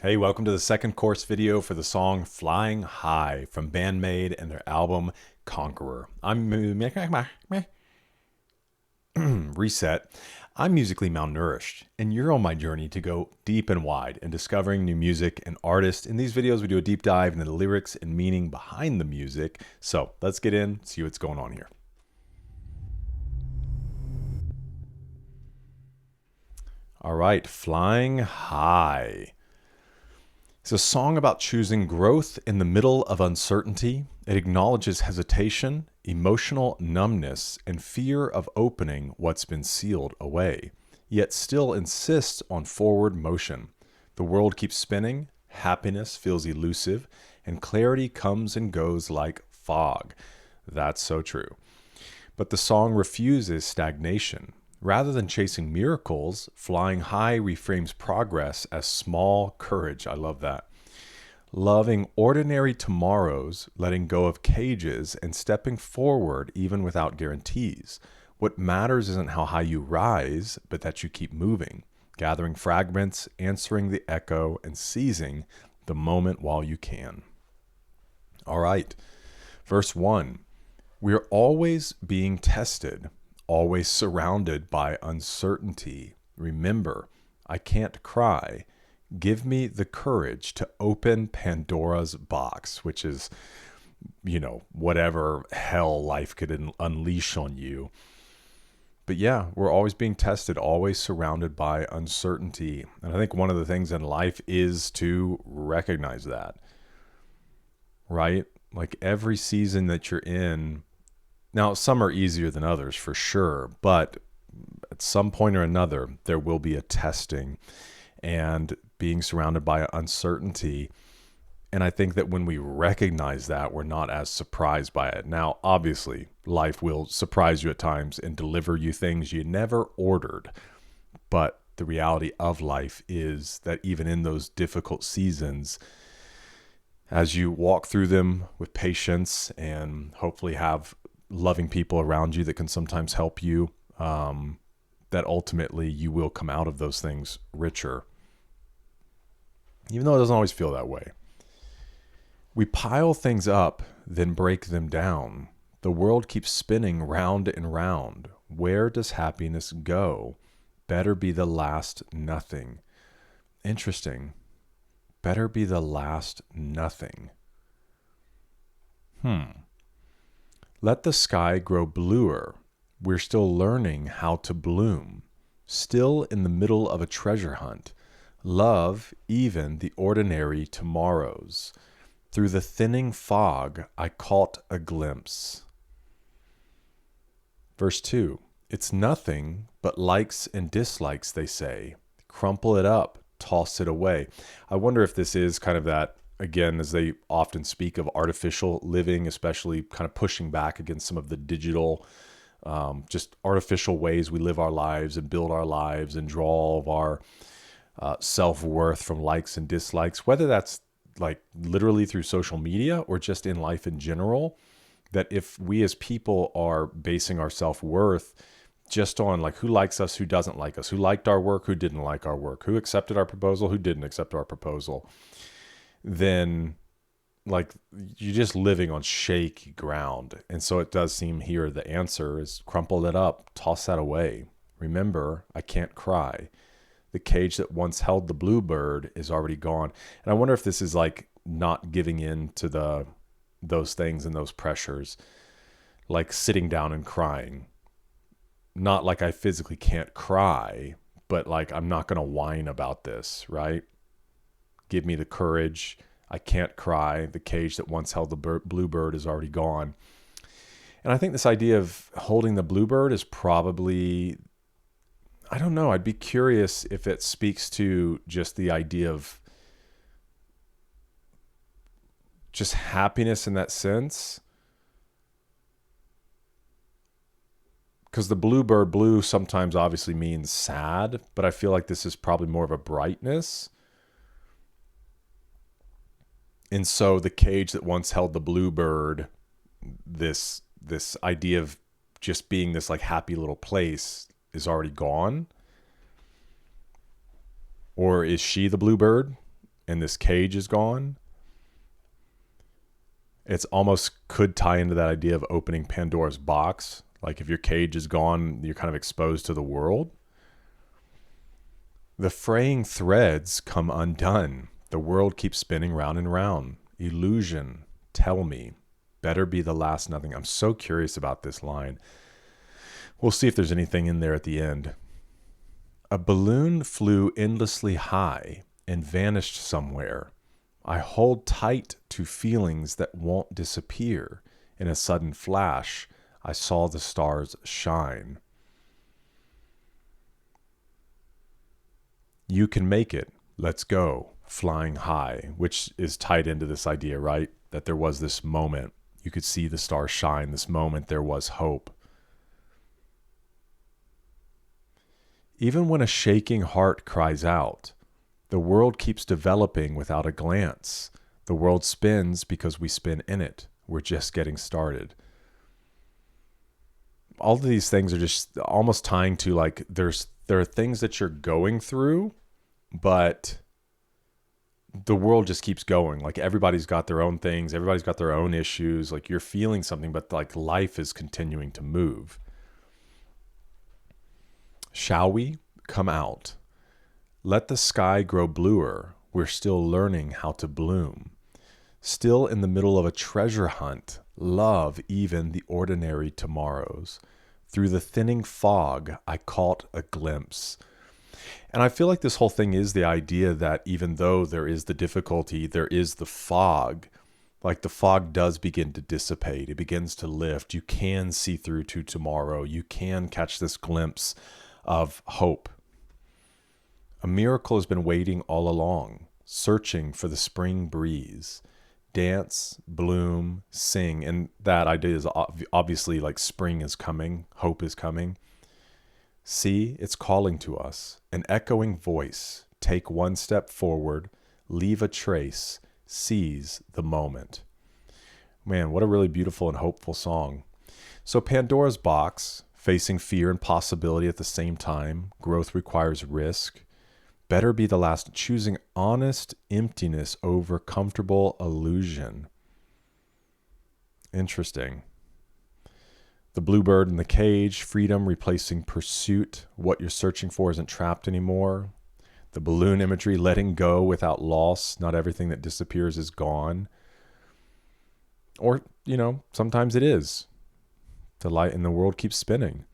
Hey, welcome to the second course video for the song Flying High from BAND-MAID and their album Conqueror. Reset. I'm musically malnourished, and you're on my journey to go deep and wide in discovering new music and artists. In these videos, we do a deep dive into the lyrics and meaning behind the music. So let's get in, see what's going on here. All right, Flying High. It's a song about choosing growth in the middle of uncertainty. It acknowledges hesitation, emotional numbness, and fear of opening what's been sealed away, yet still insists on forward motion. The world keeps spinning, happiness feels elusive, and clarity comes and goes like fog. That's so true. But the song refuses stagnation. Rather than chasing miracles, Flying High reframes progress as small courage. I love that. Loving ordinary tomorrows, letting go of cages, and stepping forward even without guarantees. What matters isn't how high you rise, but that you keep moving, gathering fragments, answering the echo, and seizing the moment while you can. All right, verse 1. We are always being tested, always surrounded by uncertainty. Remember, I can't cry. Give me the courage to open Pandora's box, which is, whatever hell life could unleash on you. But yeah, we're always being tested, always surrounded by uncertainty. And I think one of the things in life is to recognize that, right? Like every season that you're in, now, some are easier than others for sure, but at some point or another, there will be a testing and being surrounded by uncertainty. And I think that when we recognize that, we're not as surprised by it. Now, obviously, life will surprise you at times and deliver you things you never ordered. But the reality of life is that even in those difficult seasons, as you walk through them with patience and hopefully have loving people around you that can sometimes help you, that ultimately you will come out of those things richer, even though it doesn't always feel that way. We pile things up, then break them down. The world keeps spinning round and round. Where does happiness go? Better be the last nothing. Interesting. Better be the last nothing. Let the sky grow bluer. We're still learning how to bloom. Still in the middle of a treasure hunt. Love even the ordinary tomorrows. Through the thinning fog, I caught a glimpse. Verse 2. It's nothing but likes and dislikes, they say. Crumple it up, toss it away. I wonder if this is kind of that, again, as they often speak of artificial living, especially kind of pushing back against some of the digital, just artificial ways we live our lives and build our lives and draw all of our self-worth from likes and dislikes, whether that's like literally through social media or just in life in general, that if we as people are basing our self-worth just on like who likes us, who doesn't like us, who liked our work, who didn't like our work, who accepted our proposal, who didn't accept our proposal, then like you're just living on shaky ground. And so it does seem here the answer is crumple it up, toss that away. Remember, I can't cry. The cage that once held the bluebird is already gone. And I wonder if this is like not giving in to those things and those pressures, like sitting down and crying. Not like I physically can't cry, but like I'm not going to whine about this, right? Give me the courage. I can't cry. The cage that once held the bluebird is already gone. And I think this idea of holding the bluebird is probably, I don't know, I'd be curious if it speaks to just the idea of just happiness in that sense. Because the bluebird, blue sometimes obviously means sad, but I feel like this is probably more of a brightness. And so the cage that once held the bluebird, this idea of just being this like happy little place is already gone. Or is she the bluebird? and this cage is gone, it's almost could tie into that idea of opening Pandora's box. Like if your cage is gone, you're kind of exposed to the world. The fraying threads come undone. The world keeps spinning round and round. Illusion, tell me, better be the last nothing. I'm so curious about this line. We'll see if there's anything in there at the end. A balloon flew endlessly high and vanished somewhere. I hold tight to feelings that won't disappear. In a sudden flash, I saw the stars shine. You can make it. Let's go. Flying high, which is tied into this idea, right? That there was this moment. You could see the stars shine. This moment, there was hope. Even when a shaking heart cries out, the world keeps developing without a glance. The world spins because we spin in it. We're just getting started. All of these things are just almost tying to like there are things that you're going through, but the world just keeps going. Like everybody's got their own things. Everybody's got their own issues. Like you're feeling something, but like life is continuing to move. Shall we come out? Let the sky grow bluer. We're still learning how to bloom. Still in the middle of a treasure hunt. Love even the ordinary tomorrows. Through the thinning fog, I caught a glimpse. And I feel like this whole thing is the idea that even though there is the difficulty, there is the fog. Like the fog does begin to dissipate. It begins to lift. You can see through to tomorrow. You can catch this glimpse of hope. A miracle has been waiting all along, searching for the spring breeze. Dance, bloom, sing. And that idea is obviously like spring is coming, hope is coming. See, it's calling to us, an echoing voice. Take one step forward, leave a trace, seize the moment. Man, what a really beautiful and hopeful song. So Pandora's box, facing fear and possibility at the same time. Growth requires risk. Better be the last, choosing honest emptiness over comfortable illusion. Interesting. The bluebird in the cage, freedom replacing pursuit. What you're searching for isn't trapped anymore. The balloon imagery, letting go without loss. Not everything that disappears is gone. Or, sometimes it is. The light in the world keeps spinning.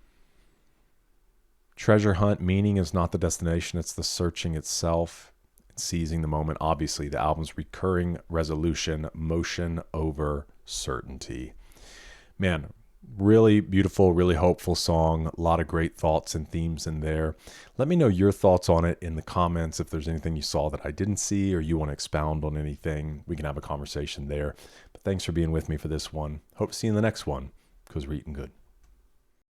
Treasure hunt, meaning is not the destination, it's the searching itself, seizing the moment. Obviously, the album's recurring resolution, motion over certainty. Man, really beautiful, really hopeful song. A lot of great thoughts and themes in there. Let me know your thoughts on it in the comments. If there's anything you saw that I didn't see or you want to expound on anything, we can have a conversation there. But thanks for being with me for this one. Hope to see you in the next one, because we're eating good.